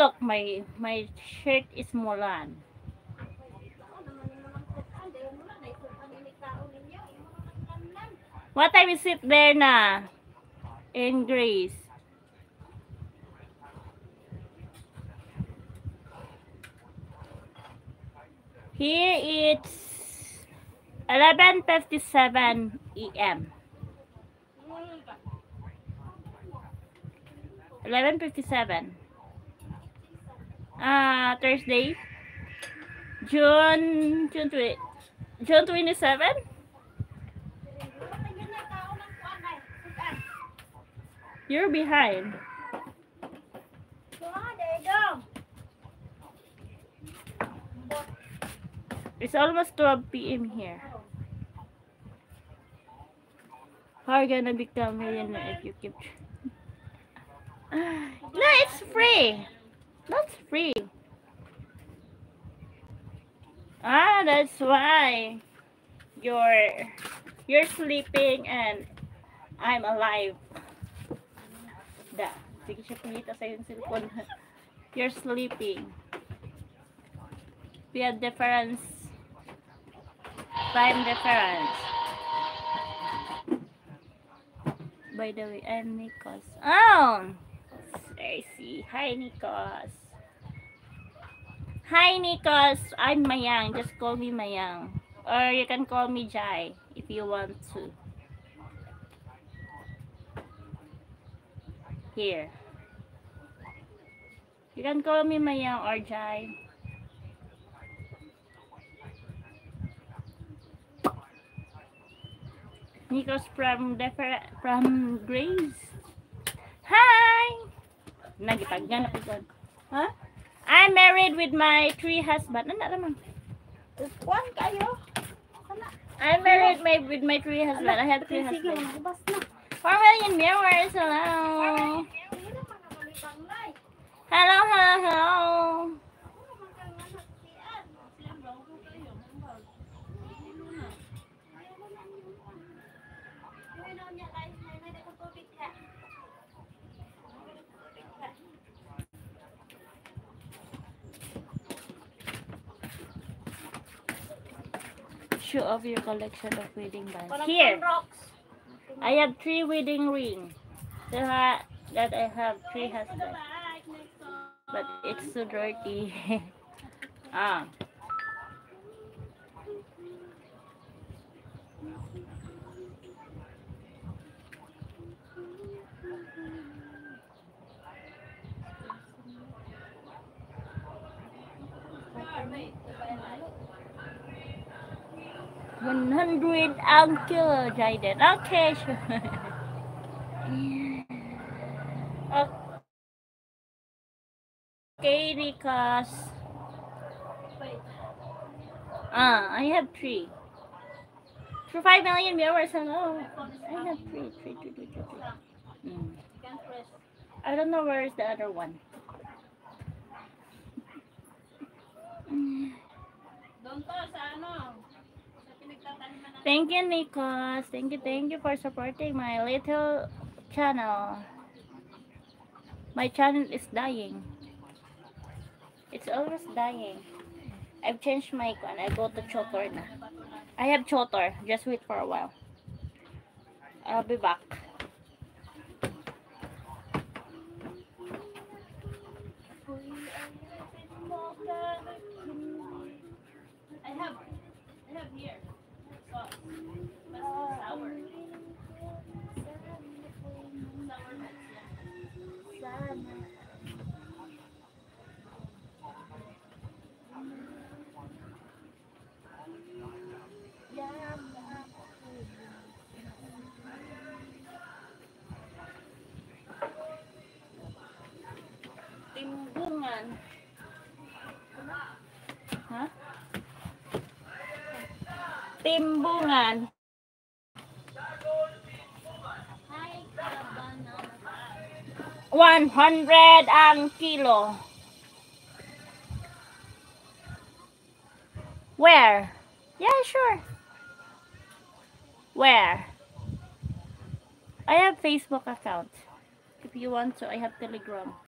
Look, my shirt is Mulan. What time is it there na? In Greece. Here it's 11:57 AM. 11:57. Thursday. June 27? You're behind. It's almost 12 p.m. here. How are you gonna become millionaire if you keep... No, it's free. That's free. That's why you're sleeping and I'm alive. Sige siya pumita sa yung cellphone. You're sleeping. We have difference. Time difference. By the way, I'm Nikos. Oh! I see. Hi, Nikos. Hi, Nikos. I'm Mayang. Just call me Mayang. Or you can call me Jai if you want to. Here. You can call me Mayang or Jai. Nikos from Grace. Hi! Nagipagyan ako doon. Huh? I'm married with my 3 husbands. Ano naman? Kuan kayo? I'm married with my 3 husbands. I have 3 husbands. 4 million viewers. Hello. Hello. Show off your collection of wedding bands. Here, I have 3 wedding rings. That I have 3 husbands. But it's so dirty. 100 Uncle Jaden. Okay, sure. Okay, because I have 3. For 5 million viewers, hello. I have 3. I don't know where is the other one. Thank you, Nikos. Thank you for supporting my little channel. My channel is dying. It's always dying. I've changed my icon. I go to Chotor na. I have Chotor. Just wait for a while. I'll be back. I have here. Sauce. But sour. Timbungan. Huh? Timbungan. 100 ang kilo. Where? Yeah, sure. Where? I have Facebook account. If you want to, I have Telegram.